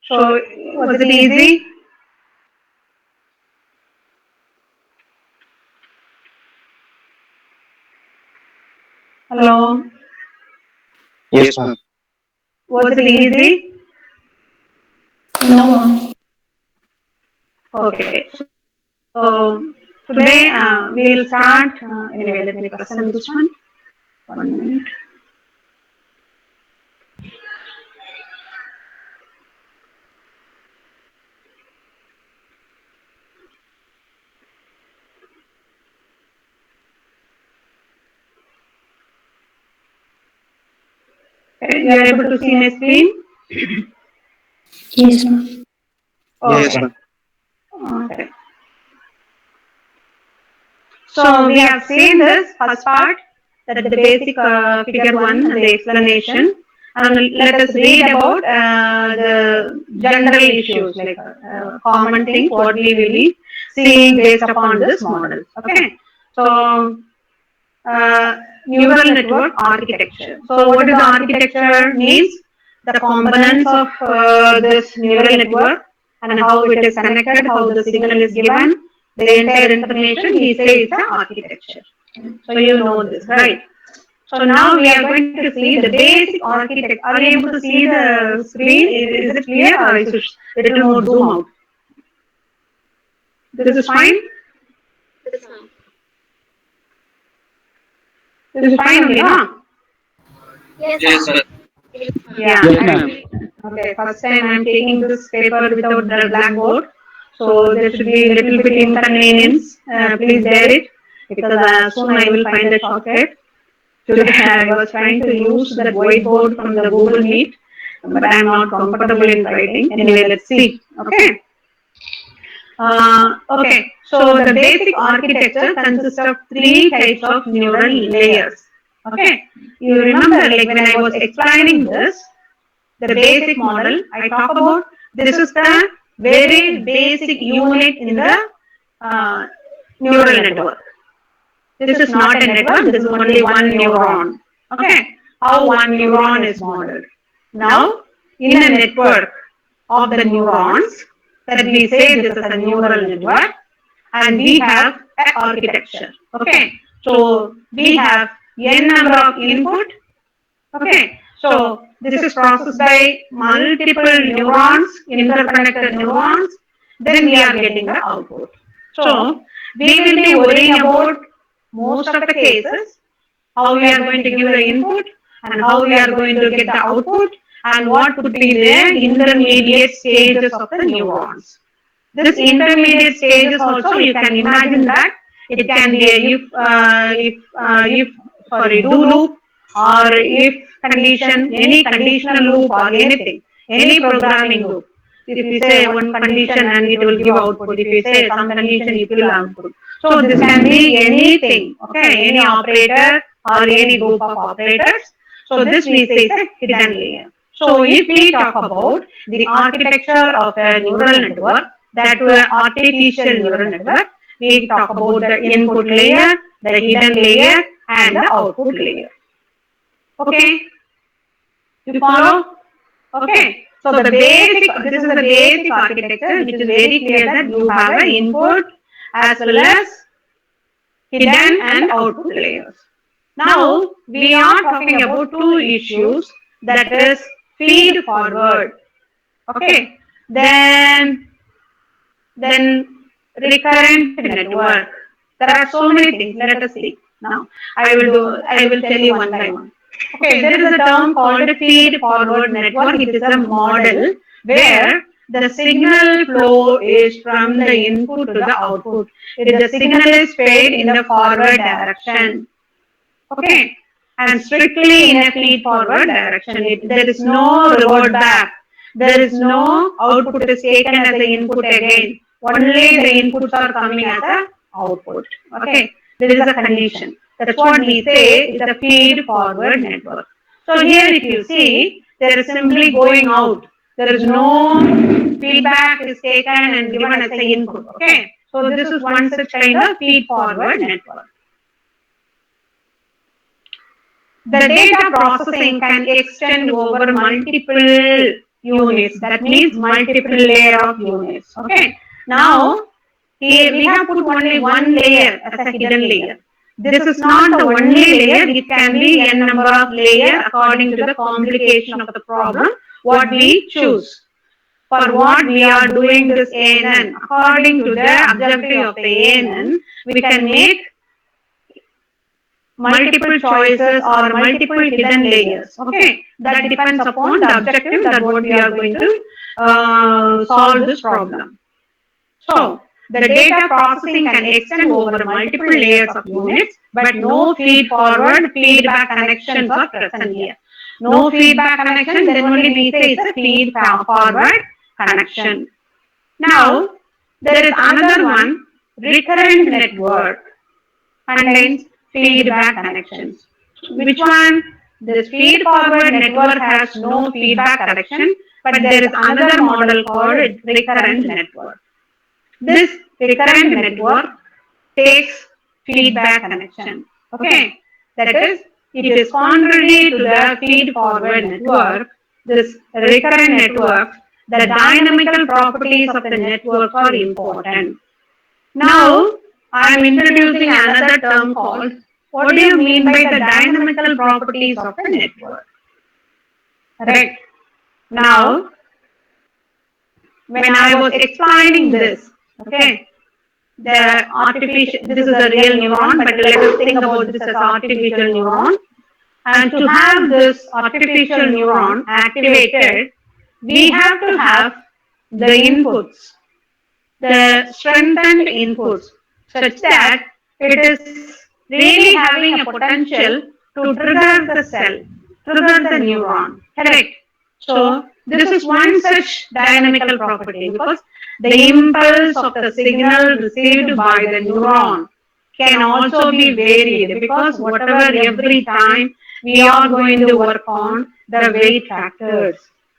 So was it easy? Hello. Yes, ma'am. Was it easy? No. Okay. So today we'll start. Anyway, let me present this one. 1 minute. Okay, you are able to see my screen? Yes, ma'am. Yes, Okay. ma'am. Okay. So we have seen this first part, that the basic figure one and the explanation. And let us read about the general issues, like common things, what we will be seeing based upon this model. Okay. So neural network architecture. So what is the architecture means? The components of this neural network and how it is connected, how the signal is given, the entire information we say is the architecture. So you know this, right? So now we are going to see the basic architecture. Are you able to see the screen? Is it clear or is it little more zoom out? This is fine? This is fine only, no? Yes, sir. Yeah. Yes, ma'am. Okay, first time I'm taking this paper without the blackboard, so there should be little bit inconvenience. Please bear it, because soon I will find a shortcut. Today I was trying to use that whiteboard from the Google Meet, but I'm not comfortable in writing. Anyway, let's see. Okay. Okay. So the basic architecture consists of three types of neural layers. Okay. You remember, like when I was explaining this, the basic model I talk about, this is the very basic unit in the uh, neural network. This is not a network, this is only one neuron. Okay, how one neuron is modeled. Now, in a network of the neurons, that we say this is a neural network, and we have an architecture. Okay, so we have n number of input. Okay, so this is processed by multiple neurons, interconnected neurons, then we are getting the output. So we will be worrying about most of the cases, how we are going to give the input and how we are going to get the output and what could be the intermediate stages of the neurons. This intermediate stages also you can imagine that it can be a if sorry do loop or if condition, any conditional loop or anything, any programming loop. If you say one condition and it will give output, if you say some condition it will output. So this can be anything, okay, any operator or any group of operators. So this we say is a hidden layer. So if we talk about the architecture of a neural network, that artificial neural network, we talk about the input layer, the hidden layer, and the output layer. Okay, you follow? Okay, so the basic, this is the basic architecture, which is very clear that you have an input as well as hidden and output layers. Now we are talking about two issues, that is feed forward. Okay, then recurrent network. There are so many things. Let us see. Now I will tell you one by one. Okay, there is a term called a feed forward network. It is a model where the signal flow is from the input to the output. If the signal is fed in the forward direction. Okay, and strictly in a feed forward direction. There is no revert back. There is no output is taken as the input again. Only the inputs are coming as a output. Okay, there is a condition. That's what we say is a feed forward network. So here if you see, there is simply going out. There is no feedback is taken and given as the input. Okay, so this is one such kind of feed forward network. The data processing can extend over multiple units. That means multiple layer of units. Okay. Now, here we have put only one layer as a hidden layer. This is not the only layer. It can be n number of layer according to the complication of the problem what we choose. For what we are doing this ANN, according to the objective of the ANN, we can make multiple choices or multiple hidden layers. Okay, that depends upon the objective that what we are going to solve this problem. So, the data processing can extend over multiple layers of units, but no feed forward feedback connections are present here. No feedback connection, then only we say it's a feed forward connection. Now, there is another one, recurrent network contains feedback connections. Which one? This feed forward network has no feedback connection, but there is another model called recurrent network. This recurrent network takes feedback connection. Okay, that is, it is contrary to the feed forward network. This recurrent network, the dynamical properties of the network are important. Now, I am introducing another term called, what do you mean by the dynamical properties of the network? Right. Now, when I was explaining this, okay, the artificial, this is a real neuron, but let us think about this as artificial neuron. And to have this artificial neuron activated, we have to have the inputs, the strengthened inputs, such that it is really having a potential to trigger the cell, trigger the neuron. Correct? So, this is one such dynamical property, because the impulse of the signal received by the neuron can also be varied, because whatever every time we are going to work on the weight factors.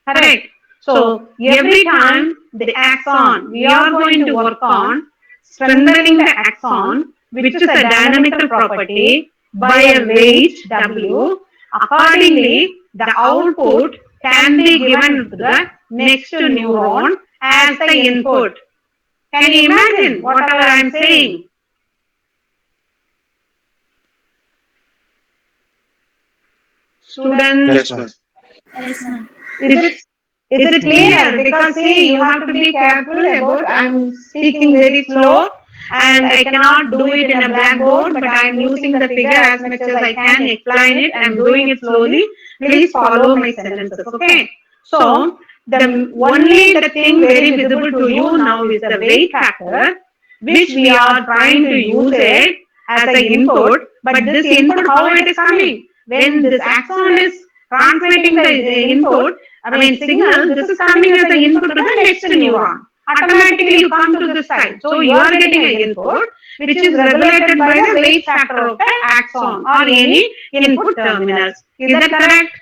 Correct? So, every time the axon, we are going to work on strengthening the axon, which is a dynamical property, by a weight W. Accordingly, the output can be given to the next neuron as the input. Can you imagine whatever I am saying? Students? Yes, ma'am. Is it clear? Because see, you have to be careful about, I am speaking very slow and I cannot do it in a blackboard, but I am using the figure as much as I can explain it. I am doing it slowly. Please follow my sentences, okay? So, only the thing very visible to you now is the weight factor, which we are trying to use it as an input, but this input, how it is coming? When this axon is transmitting the input, signal, this is coming as an input to the next neuron. Automatically you come to this side. So you are getting an input which is regulated by the weight factor of the axon or any input terminals. Is that correct?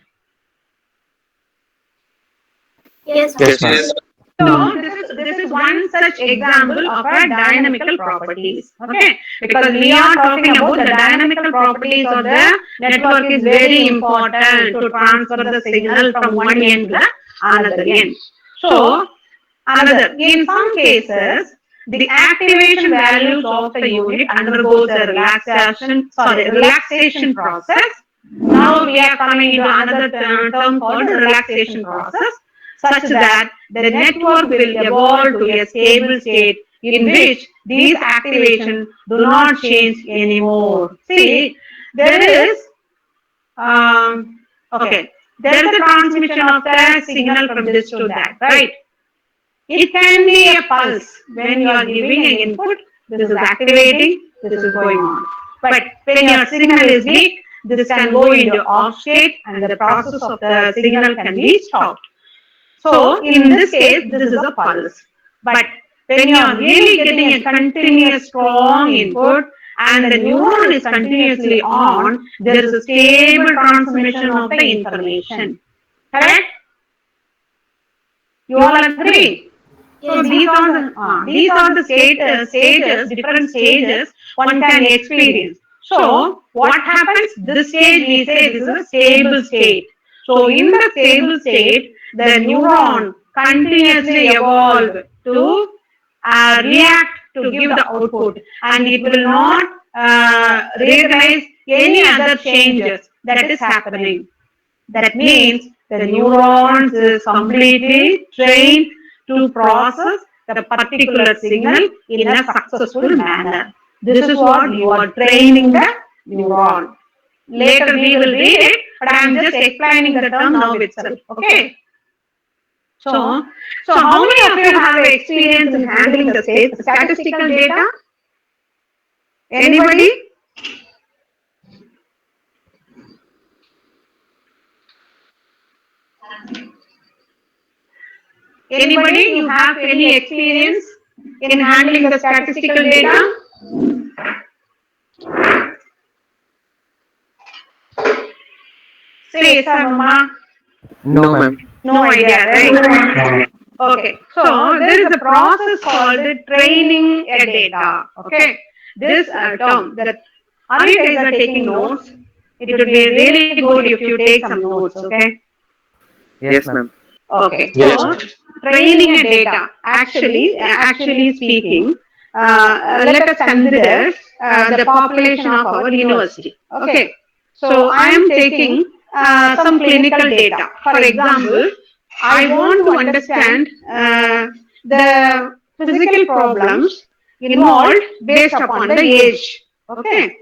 Yes, ma'am. Yes, ma'am. So this is one such example of a dynamical properties. Okay, because we are talking about the dynamical properties of the network is very important to transfer the signal from one end to the another end. So in some cases, the activation values of the unit undergoes a relaxation process. Now we are coming into another term called relaxation process, such that the network will evolve to a stable state in which these activations do not change anymore. See, there is there is a transmission of the signal from this to that, right? It can be a pulse when you are giving an input. This is activating, this is going on. But when your signal is weak, this can go into off state and the process of the signal can be stopped. So, in this case, this is a pulse. But when you are really getting a continuous strong input and the neuron is continuously on, there is a stable transmission of the information. Correct? You all agree? So these are the stages, different stages one can experience. So what happens? This stage we say this is a stable state. So in the stable state, the neuron continuously evolve to react to give the output, and it will not recognize any other changes that is happening. That means the neurons is completely trained to process the particular signal in a successful manner. This is what you are training the neuron. Later we will read it, but I am just explaining the term now itself. Okay. So how many of you have experience in handling the statistical data? Anybody? Anybody? You have any experience in handling the statistical data? Say yes or no, ma? No, ma'am. No idea, right? Okay. So there is a process called training a data. Okay. This term that are you guys are taking notes? It would be really good if you take some notes. Okay. Yes, ma'am. Okay. Yes. So training a data. Actually speaking, let us consider the population of our university. Okay. So I am taking some clinical data. For example, I want to understand the physical problems involved based upon the age. Okay.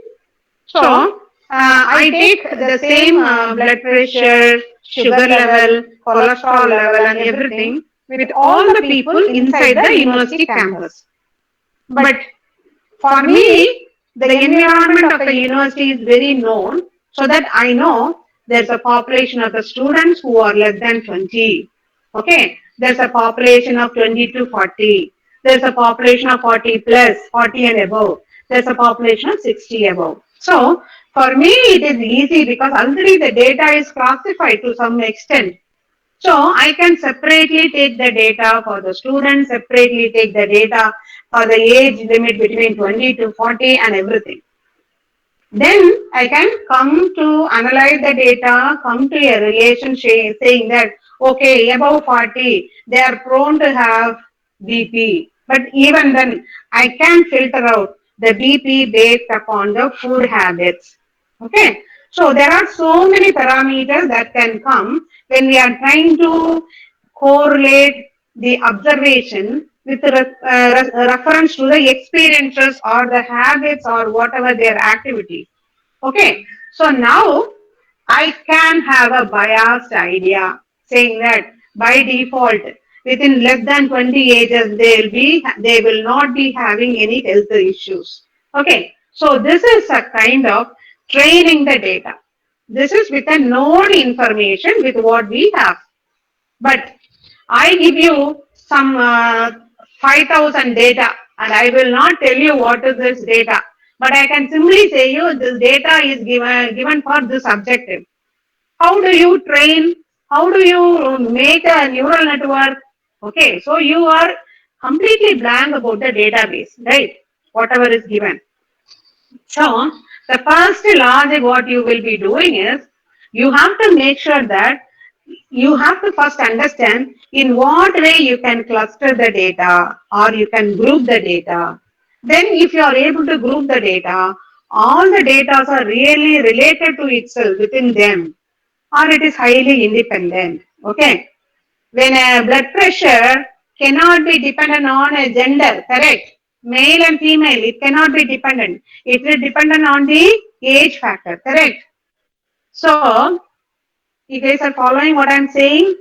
So I take the same blood pressure, sugar level, cholesterol level, and everything with all the people inside the university campus. But for me, the environment of the university is very known, so that I know there's a population of the students who are less than 20. Okay, there's a population of 20 to 40. There's a population of 40 plus, 40 and above. There's a population of 60 above. So for me, it is easy because already the data is classified to some extent. So I can separately take the data for the students, separately take the data for the age limit between 20 to 40 and everything. Then I can come to analyze the data, come to a relationship saying that, okay, above 40, they are prone to have BP. But even then, I can filter out the BP based upon the food habits. Okay. So there are so many parameters that can come when we are trying to correlate the observation with reference to the experiences or the habits or whatever their activity. Okay, so now I can have a biased idea saying that by default within less than 20 ages they will not be having any health issues. Okay, so this is a kind of training the data. This is with a known information with what we have. But I give you some 5,000 data and I will not tell you what is this data. But I can simply say you this data is given for this objective. How do you train? How do you make a neural network? Okay, so you are completely blank about the database, right? Whatever is given. So the first logic what you will be doing is you have to make sure that you have to first understand in what way you can cluster the data or you can group the data. Then if you are able to group the data, all the data are really related to itself within them or it is highly independent. Okay. When a blood pressure cannot be dependent on a gender, correct? Male and female, it cannot be dependent. It is dependent on the age factor, correct? So, you guys are following what I am saying?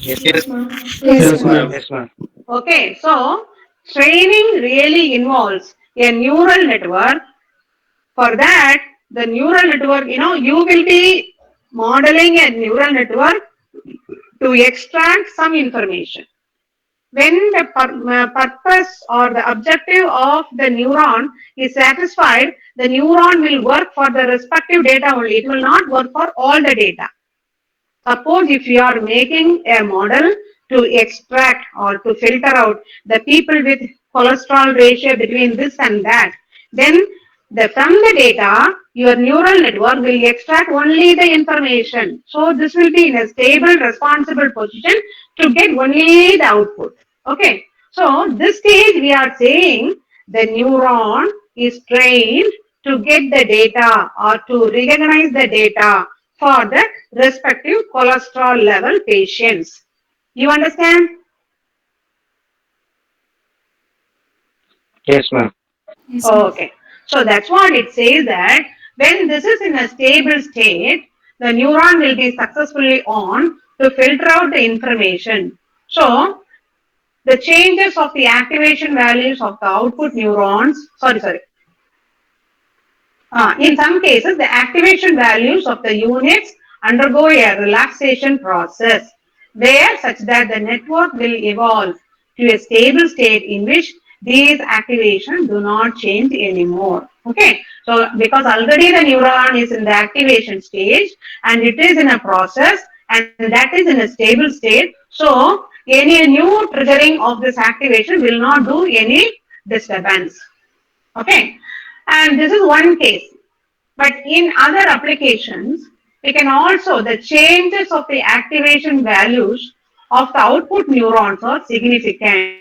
Yes, Yes, ma'am. ma'am. Yes, ma'am. Yes, ma'am. Okay, so training really involves a neural network. For that, the neural network, you will be modeling a neural network to extract some information. When the purpose or the objective of the neuron is satisfied, the neuron will work for the respective data only. It will not work for all the data. Suppose if you are making a model to extract or to filter out the people with cholesterol ratio between this and that, then From the data, your neural network will extract only the information. So this will be in a stable, responsible position to get only the output. Okay. So this stage we are saying the neuron is trained to get the data or to recognize the data for the respective cholesterol level patients. You understand? Yes, ma'am. Yes, ma'am. Okay. So that's what it says that when this is in a stable state, the neuron will be successfully on to filter out the information. So the changes of the activation values of the output neurons, in some cases, the activation values of the units undergo a relaxation process where such that the network will evolve to a stable state in which these activations do not change anymore. Okay, so because already the neuron is in the activation stage and it is in a process and that is in a stable state, so any new triggering of this activation will not do any disturbance. Okay, and this is one case. But in other applications, we can also, the changes of the activation values of the output neurons are significant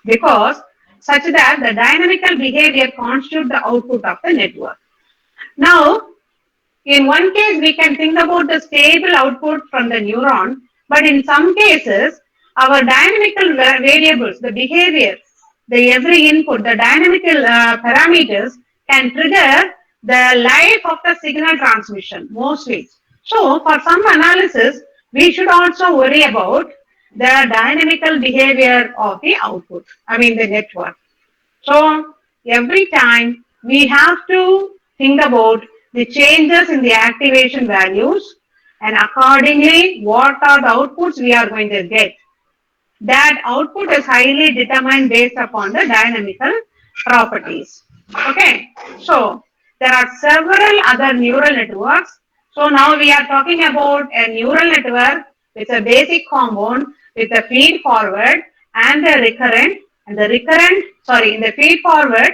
because such that the dynamical behavior constitutes the output of the network. Now, in one case, we can think about the stable output from the neuron, but in some cases, our dynamical variables, the behavior, the every input, the dynamical parameters can trigger the life of the signal transmission mostly. So, for some analysis, we should also worry about the dynamical behavior of the output, the network. So every time we have to think about the changes in the activation values and accordingly what are the outputs we are going to get. That output is highly determined based upon the dynamical properties. Okay, so there are several other neural networks. So now we are talking about a neural network with a basic compound with a feed forward and a recurrent. And the recurrent, sorry, in the feed forward,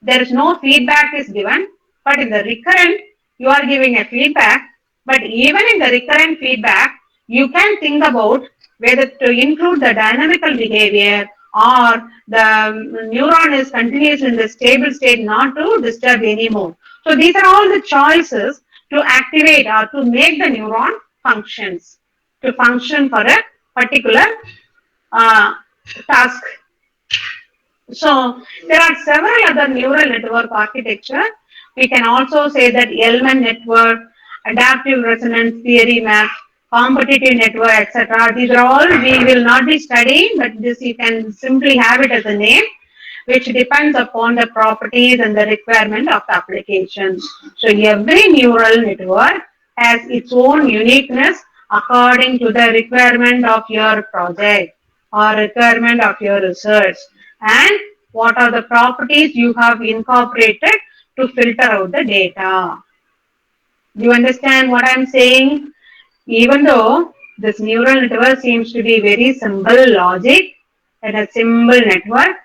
there is no feedback is given, but in the recurrent, you are giving a feedback. But even in the recurrent feedback, you can think about whether to include the dynamical behavior or the neuron is continuous in the stable state not to disturb anymore. So these are all the choices to activate or to make the neuron functions, to function for a particular uh, task. So there are several other neural network architecture. We can also say that Elman network, adaptive resonance theory map, competitive network, etc. These are all we will not be studying, but this you can simply have it as a name, which depends upon the properties and the requirement of the applications. So every neural network has its own uniqueness according to the requirement of your project or requirement of your research and what are the properties you have incorporated to filter out the data. Do you understand what I'm saying? Even though this neural network seems to be very simple logic and a simple network,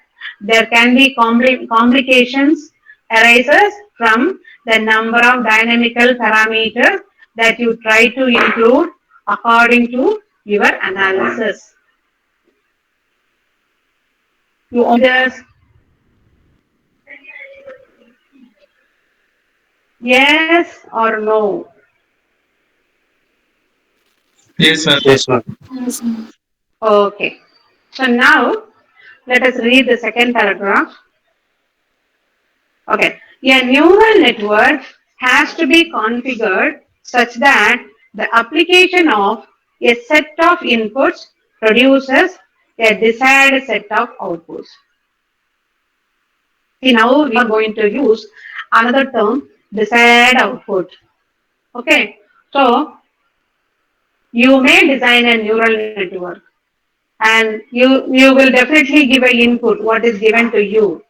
there can be complications arises from the number of dynamical parameters that you try to include according to your analysis. You just yes or no? Yes, ma'am. Yes, ma'am. Yes, ma'am. Okay. So now let us read the second paragraph. Okay. A neural network has to be configured such that the application of a set of inputs produces a desired set of outputs. See, now we are going to use another term, desired output. Okay. So you may design a neural network and you will definitely give an input what is given to you.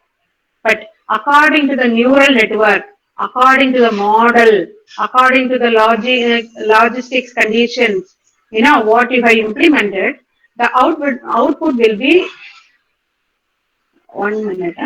But according to the neural network, according to the model, according to the logistics conditions, what you have implemented, the output will be 1 minute.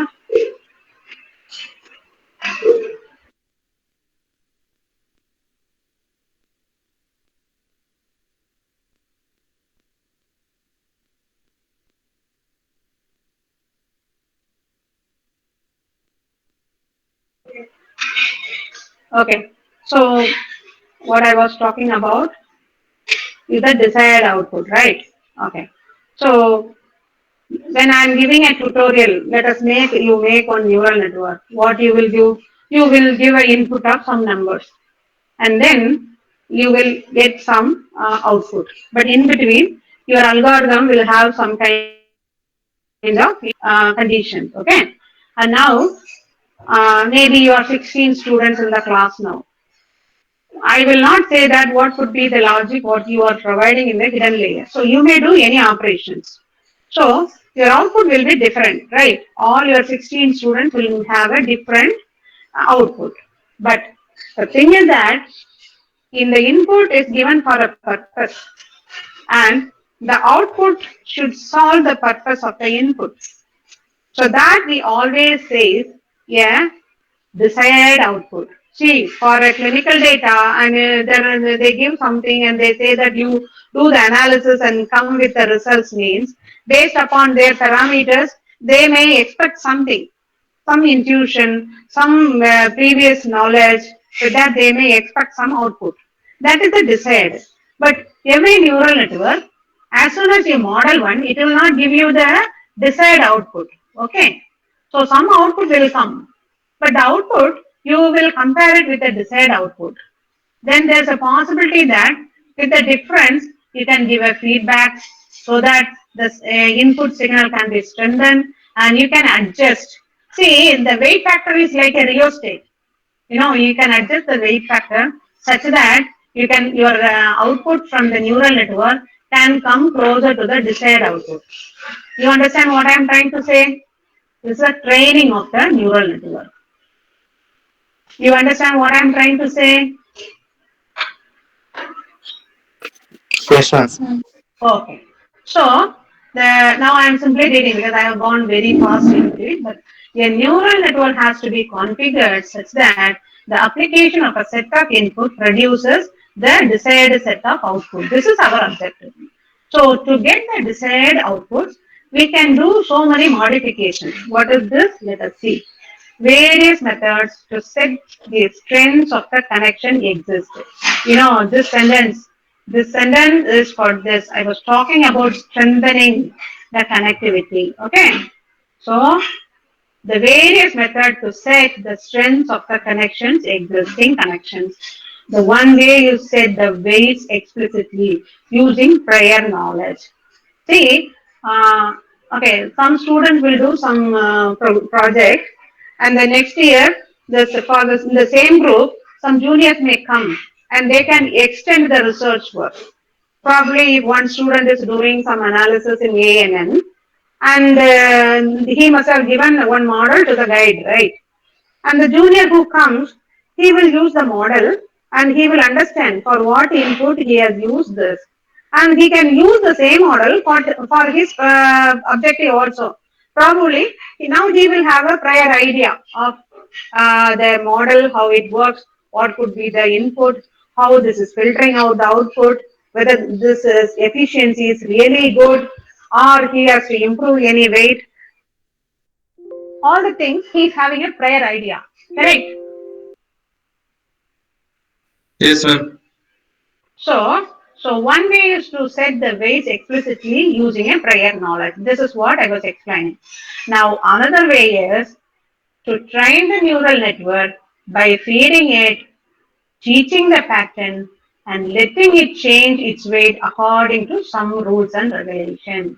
Okay. So what I was talking about is the desired output, right? Okay. So when I'm giving a tutorial, let us make you make on neural network. What you will give an input of some numbers, and then you will get some output. But in between, your algorithm will have some kind of conditions. Okay, and now maybe you are 16 students in the class now. I will not say that what could be the logic what you are providing in the hidden layer. So you may do any operations. So your output will be different, right? All your 16 students will have a different output. But the thing is that in the input is given for a purpose, and the output should solve the purpose of the input. So that we always say, yeah, desired output. See, for a clinical data, and they give something and they say that you do the analysis and come with the results means based upon their parameters, they may expect something, some intuition, some previous knowledge, so that they may expect some output. That is the desired. But every neural network, as soon as you model one, it will not give you the desired output. Okay. So some output will come, but the output you will compare it with the desired output. Then there's a possibility that with the difference you can give a feedback so that the input signal can be strengthened and you can adjust. See, the weight factor is like a rheostat. You can adjust the weight factor such that your output from the neural network can come closer to the desired output. You understand what I am trying to say? This is a training of the neural network. You understand what I am trying to say? Yes, ma'am. Yes, ma'am. Okay. So now I am simply reading because I have gone very fast into it. But a neural network has to be configured such that the application of a set of input produces the desired set of output. This is our objective. So to get the desired outputs, we can do so many modifications. What is this? Let us see. Various methods to set the strengths of the connection exist. This sentence is for this. I was talking about strengthening the connectivity. Okay. So the various methods to set the strengths of the connections, existing connections. The one way you set the weights explicitly using prior knowledge. See, okay, some students will do some project, and the next year, in the same group, some juniors may come and they can extend the research work. Probably, if one student is doing some analysis in ANN, and he must have given one model to the guide, right? And the junior who comes, he will use the model and he will understand for what input he has used this. And he can use the same model for his objective also. Probably now he will have a prior idea of the model, how it works, what could be the input, how this is filtering out the output, whether this is efficiency is really good or he has to improve any weight. All the things he's having a prior idea. Correct. Yes, ma'am. So one way is to set the weights explicitly using a prior knowledge. This is what I was explaining. Now another way is to train the neural network by feeding it, teaching the pattern, and letting it change its weight according to some rules and regulations.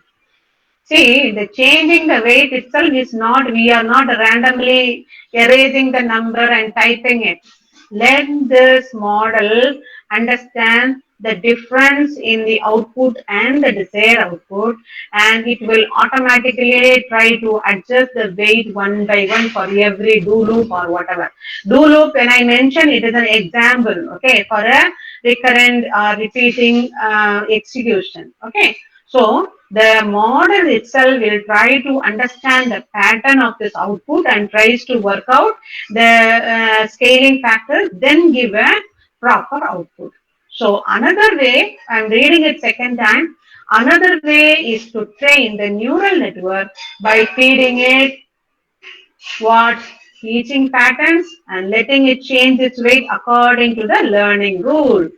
See, the changing the weight itself is not, we are not randomly erasing the number and typing it. Let this model understand the difference in the output and the desired output, and it will automatically try to adjust the weight one by one for every do loop or whatever. Do loop, when I mention it is an example, okay, for a recurrent repeating execution, okay. So the model itself will try to understand the pattern of this output and tries to work out the scaling factor, then give a proper output. So another way, I'm reading it second time, another way is to train the neural network by feeding it what? teaching patterns and letting it change its weight according to the learning rule.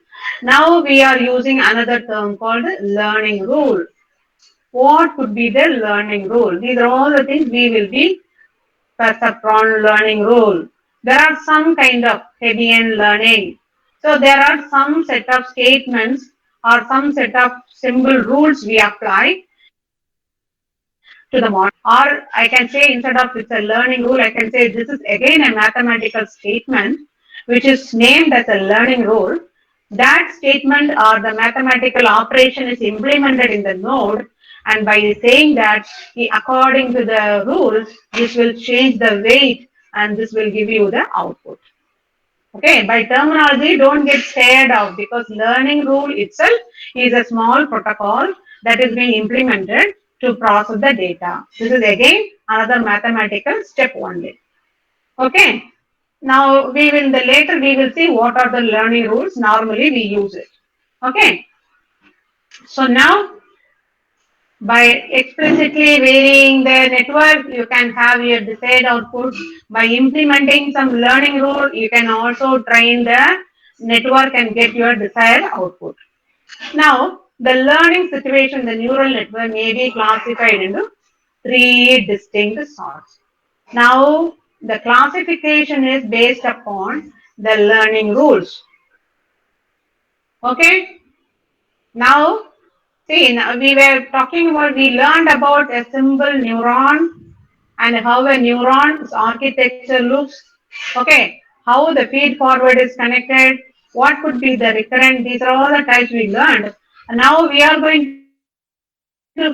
Now we are using another term called learning rule. What could be the learning rule? These are all the things we will be perceptron learning rule. There are some kind of Hebbian learning. So there are some set of statements or some set of symbol rules we apply to the model. Or I can say instead of it's a learning rule, I can say this is again a mathematical statement which is named as a learning rule. That statement or the mathematical operation is implemented in the node, and by saying that according to the rules, this will change the weight and this will give you the output. Okay, by terminology, don't get scared out because learning rule itself is a small protocol that is being implemented to process the data. This is again another mathematical step only. Okay. Now we will later we will see what are the learning rules. Normally we use it. Okay. So now by explicitly varying the network, you can have your desired output. By implementing some learning rule, you can also train the network and get your desired output. Now, the learning situation, the neural network may be classified into three distinct sorts. Now, the classification is based upon the learning rules. Okay? Now, see, we were talking about, we learned about a simple neuron and how a neuron's architecture looks. Okay, how the feed forward is connected, what could be the recurrent, these are all the types we learned. And now we are going to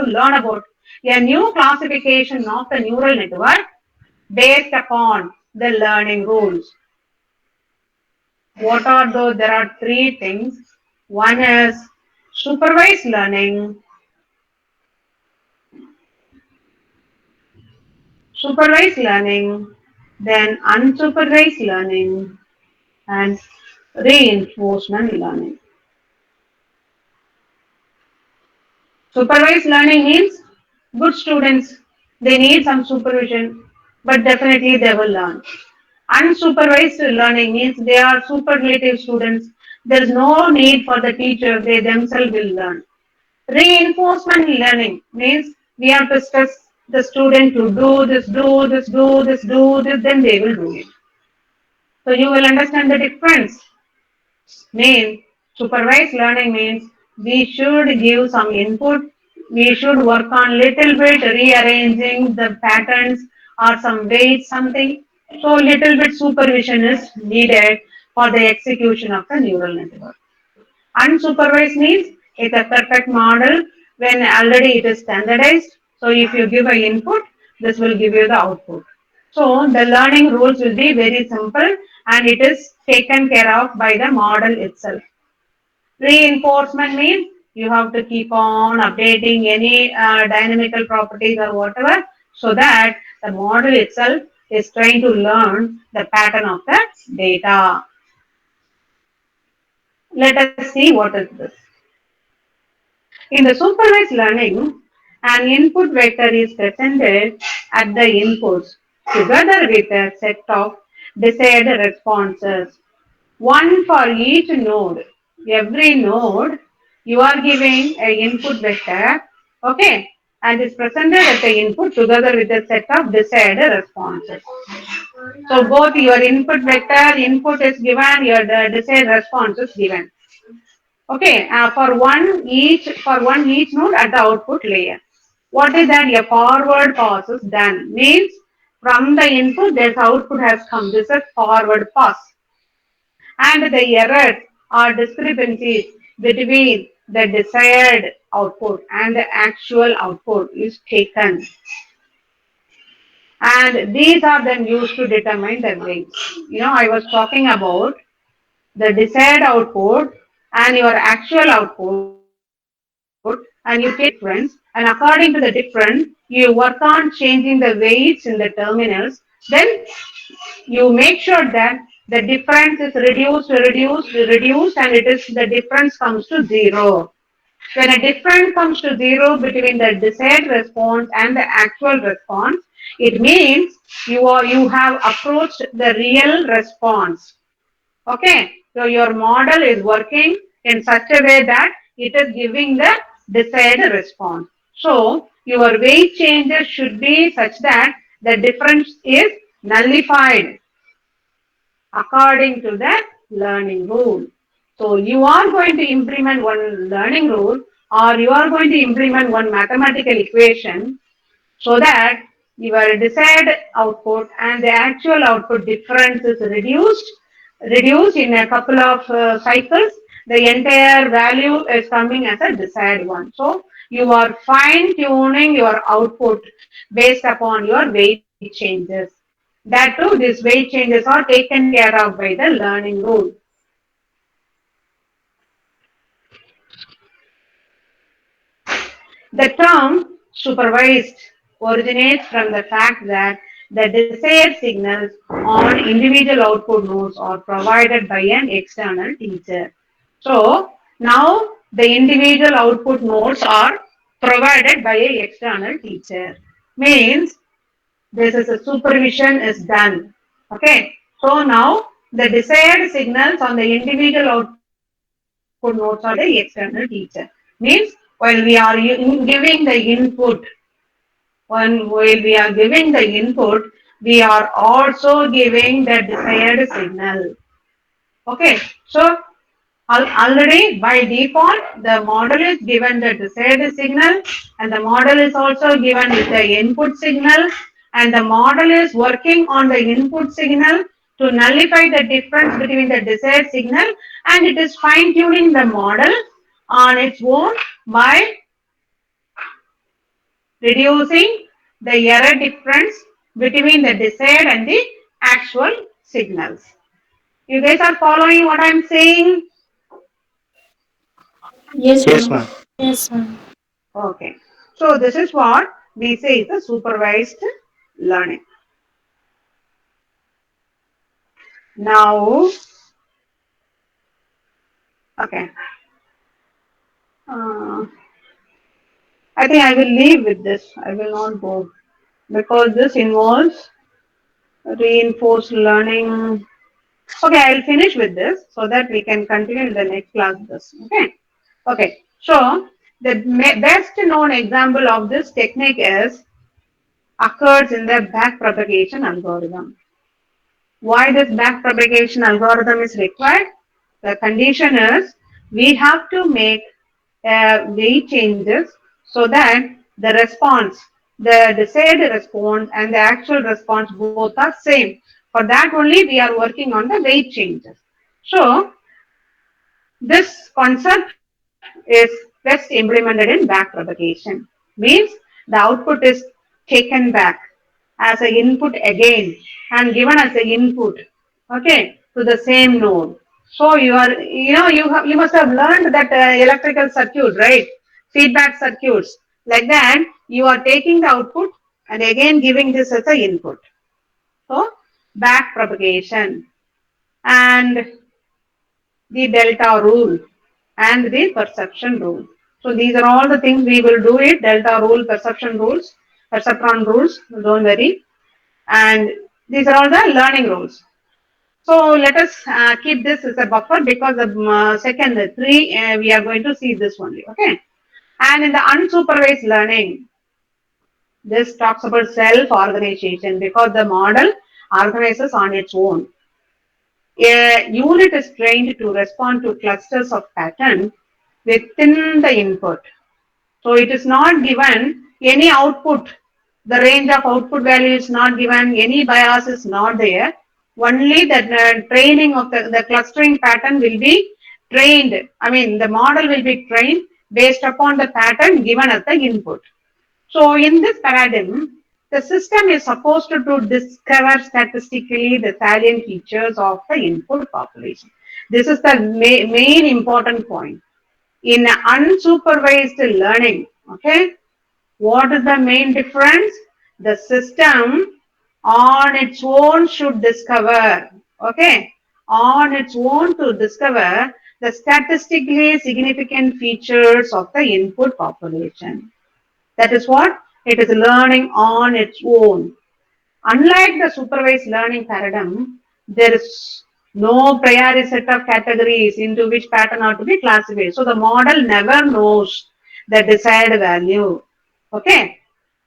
learn about a new classification of the neural network based upon the learning rules. What are those? There are three things. One is supervised learning, then unsupervised learning, and reinforcement learning. Supervised learning means good students, they need some supervision, but definitely they will learn. Unsupervised learning means they are superlative students. There is no need for the teacher, they themselves will learn. Reinforcement learning means we have to stress the student to do this, do this, do this, do this, then they will do it. So you will understand the difference. Means supervised learning means we should give some input. We should work on little bit rearranging the patterns or some weight something. So little bit supervision is needed for the execution of the neural network. Unsupervised means it's a perfect model when already it is standardized. So if you give an input, this will give you the output. So the learning rules will be very simple and it is taken care of by the model itself. Reinforcement means you have to keep on updating any dynamical properties or whatever so that the model itself is trying to learn the pattern of the data. Let us see what is this. In the supervised learning, an input vector is presented at the inputs together with a set of desired responses. One for each node. Every node, you are giving an input vector, okay, and is presented at the input together with a set of desired responses. So both your input vector, input is given, your desired response is given. Okay, for one each node at the output layer. What is that? A forward pass is done. Means from the input, this output has come. This is forward pass. And the errors or discrepancies between the desired output and the actual output is taken. And these are then used to determine the weights. I was talking about the desired output and your actual output, and you take difference, and according to the difference, you work on changing the weights in the terminals. Then you make sure that the difference is reduced, and the difference comes to zero. When a difference comes to 0 between the desired response and the actual response, it means you have approached the real response. Okay, so your model is working in such a way that it is giving the desired response. So your weight changes should be such that the difference is nullified according to the learning rule. So you are going to implement one learning rule or you are going to implement one mathematical equation so that your desired output and the actual output difference is reduced in a couple of cycles. The entire value is coming as a desired one. So you are fine tuning your output based upon your weight changes. That too, these weight changes are taken care of by the learning rule. The term supervised originates from the fact that the desired signals on individual output nodes are provided by an external teacher. So now the individual output nodes are provided by an external teacher. Means this is a supervision is done. Okay. So now the desired signals on the individual output nodes are the external teacher. Means while we are giving the input, while we are giving the input, we are also giving the desired signal. Okay. So already by default, the model is given the desired signal and the model is also given with the input signal and the model is working on the input signal to nullify the difference between the desired signal and it is fine tuning the model on its own by reducing the error difference between the desired and the actual signals. You guys are following what I'm saying? Yes, Yes, ma'am. ma'am. Yes, ma'am. Okay. So this is what we say is the supervised learning. Now, okay. Uh, I think I will leave with this. I will not go because this involves reinforced learning. Okay, I'll finish with this so that we can continue in the next class. This. Okay. Okay. So the best known example of this technique is occurs in the backpropagation algorithm. Why this backpropagation algorithm is required? The condition is we have to make weight changes so that the response, the desired response and the actual response both are same. For that only we are working on the weight changes. So this concept is best implemented in backpropagation. Means the output is taken back as an input again and given as an input, okay, to the same node. So you must have learned that electrical circuit, right? Feedback circuits. Like that, you are taking the output and again giving this as an input. So back propagation and the delta rule and the perception rule. So these are all the things we will do it, delta rule, perception rules, perceptron rules, don't worry. And these are all the learning rules. So let us keep this as a buffer because the second three, we are going to see this only, okay? And in the unsupervised learning, this talks about self-organization because the model organizes on its own. A unit is trained to respond to clusters of patterns within the input. So it is not given any output. The range of output value is not given. Any bias is not there. Only the training of the clustering pattern will be trained. I mean, the model will be trained based upon the pattern given as the input. So in this paradigm, the system is supposed to discover statistically the salient features of the input population. This is the main important point. In unsupervised learning, okay, what is the main difference? The system on its own should discover, okay, on its own to discover the statistically significant features of the input population. That is what it is learning on its own. Unlike the supervised learning paradigm, there is no prior set of categories into which pattern are to be classified. So the model never knows the desired value. Okay.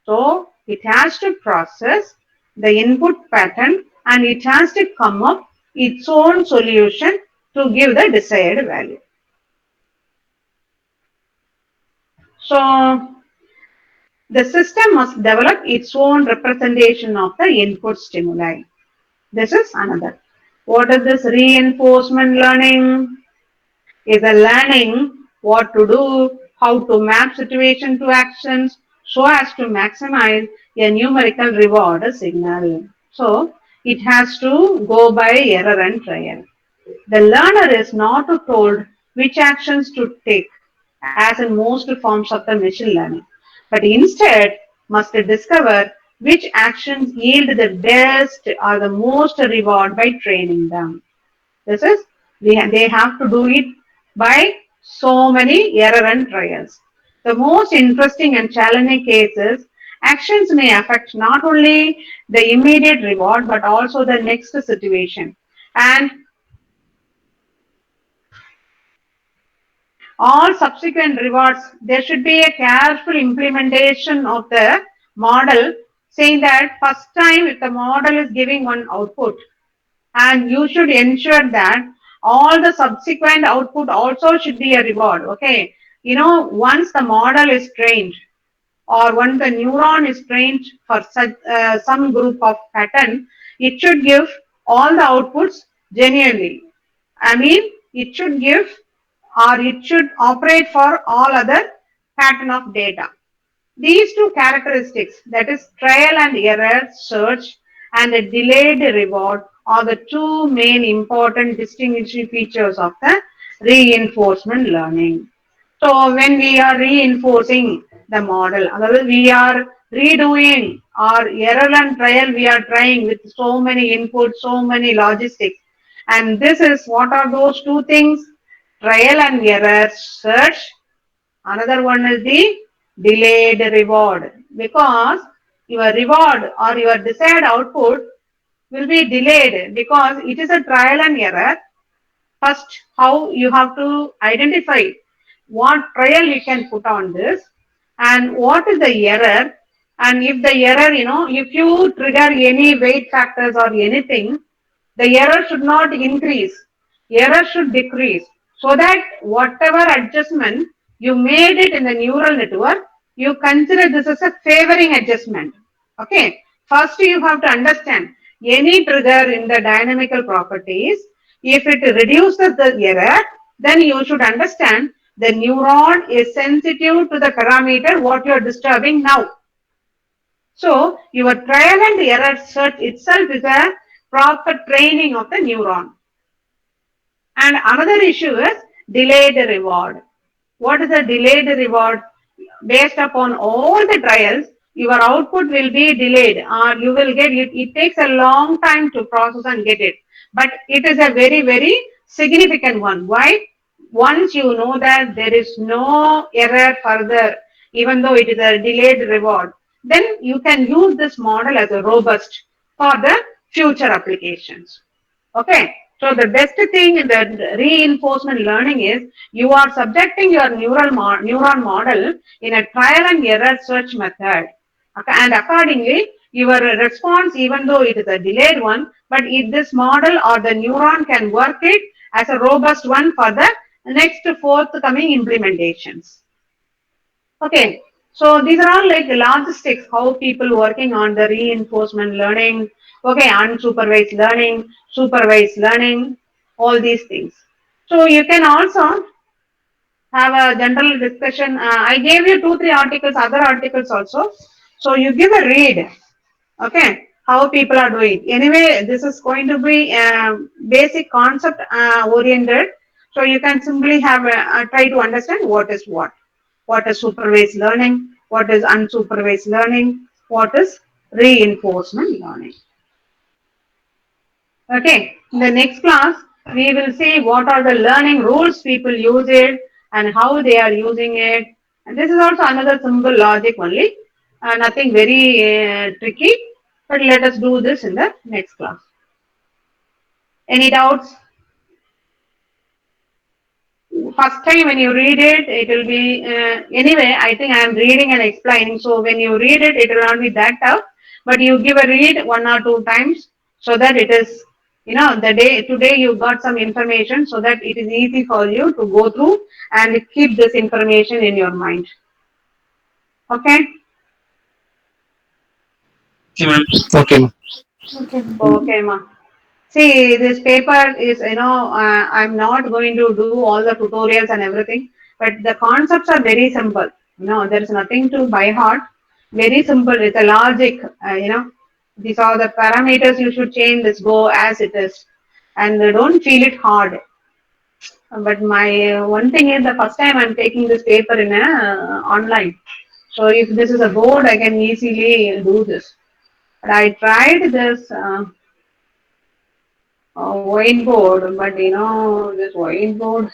So it has to process the input pattern and it has to come up its own solution to give the desired value. So the system must develop its own representation of the input stimuli. This is another. What is this reinforcement learning? Is a learning what to do, how to map situation to actions so as to maximize a numerical reward signal. So it has to go by error and trial. The learner is not told which actions to take, as in most forms of the machine learning, but instead must discover which actions yield the best or the most reward by training them. This is, they have to do it by so many error and trials. The most interesting and challenging cases, actions may affect not only the immediate reward but also the next situation. And all subsequent rewards, there should be a careful implementation of the model, saying that first time if the model is giving one output, and you should ensure that all the subsequent output also should be a reward. Okay, once the model is trained or once the neuron is trained for such some group of pattern, it should give all the outputs genuinely. I mean, it should give or it should operate for all other pattern of data. These two characteristics, that is trial and error search and a delayed reward, are the two main important distinguishing features of the reinforcement learning. So when we are reinforcing the model, otherwise we are redoing our error and trial, we are trying with so many inputs, so many logistics. And this is, what are those two things? Trial and error search. Another one is the delayed reward, because your reward or your desired output will be delayed because it is a trial and error. First, how you have to identify what trial you can put on this and what is the error. And if the error, if you trigger any weight factors or anything, the error should not increase, error should decrease, so that whatever adjustment you made it in the neural network, you consider this as a favoring adjustment. Okay, first you have to understand any trigger in the dynamical properties. If it reduces the error, then you should understand the neuron is sensitive to the parameter what you are disturbing now. So your trial and error search itself is a proper training of the neuron. And another issue is delayed reward. What is a delayed reward? Based upon all the trials, your output will be delayed, or you will get it. It takes a long time to process and get it. But it is a very, very significant one. Why? Once you know that there is no error further, even though it is a delayed reward, then you can use this model as a robust for the future applications. Okay. So the best thing in the reinforcement learning is you are subjecting your neuron model in a trial and error search method. Okay. And accordingly, your response, even though it is a delayed one, but if this model or the neuron can work it as a robust one for the next forthcoming implementations. Okay, so these are all like logistics, how people working on the reinforcement learning, okay, unsupervised learning, supervised learning, all these things. So you can also have a general discussion. I gave you 2, 3 articles, other articles also. So you give a read, okay, how people are doing. Anyway, this is going to be basic concept oriented. So you can simply have try to understand what is what is supervised learning, what is unsupervised learning, what is reinforcement learning. Okay, in the next class, We will see what are the learning rules people use it and how they are using it. And this is also another simple logic only, nothing very tricky. But let us do this in the next class. Any doubts? First time when you read it, it will be anyway. I think I am reading and explaining. So when you read it, it will not be that tough. But you give a read 1 or 2 times so that it is, the day today you got some information so that it is easy for you to go through and keep this information in your mind. Okay. Okay, ma'am. Okay, ma'am. Okay. Okay, ma. See, this paper is, I'm not going to do all the tutorials and everything, but the concepts are very simple. There is nothing to by heart. Very simple. It's a logic. These are the parameters you should change. Let's go as it is, and don't feel it hard. But my one thing is the first time I'm taking this paper in a online. So if this is a board, I can easily do this. But I tried this. Whiteboard, but this whiteboard.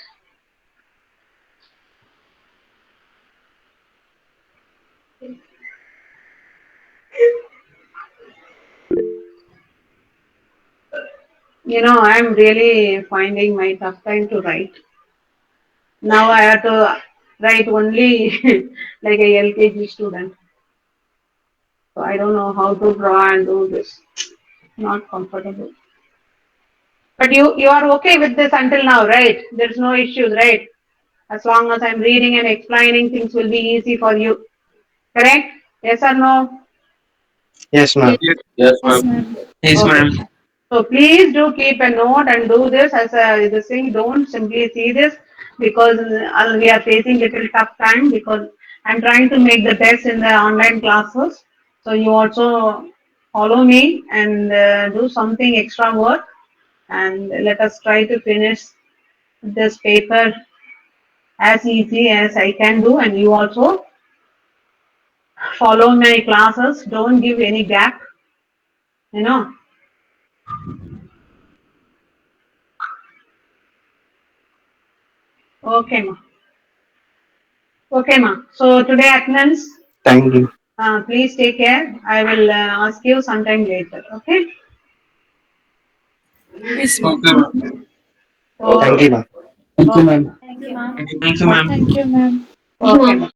I'm really finding my tough time to write. Now I have to write only like a LKG student. So I don't know how to draw and do this. Not comfortable. But you are okay with this until now, right? There's no issues, right? As long as I'm reading and explaining, things will be easy for you. Correct? Yes or no? Yes, ma'am. Yes, Yes, yes, ma'am. ma'am. Yes, Okay. ma'am. So please do keep a note and do this as a this thing. Don't simply see this because we are facing little tough time because I'm trying to make the best in the online classes. So you also follow me and do something extra work and let us try to finish this paper as easy as I can do and you also follow my classes. Don't give any gap. You know. Okay, ma. Okay, ma. So today attendance. Thank you. Please take care. I will ask you sometime later. Okay. Yes, ma'am. Okay, ma'am. So, Thank you, ma'am. Thank you, ma'am. Thank you, ma'am. Thank you, ma'am. Thank you, ma'am. okay.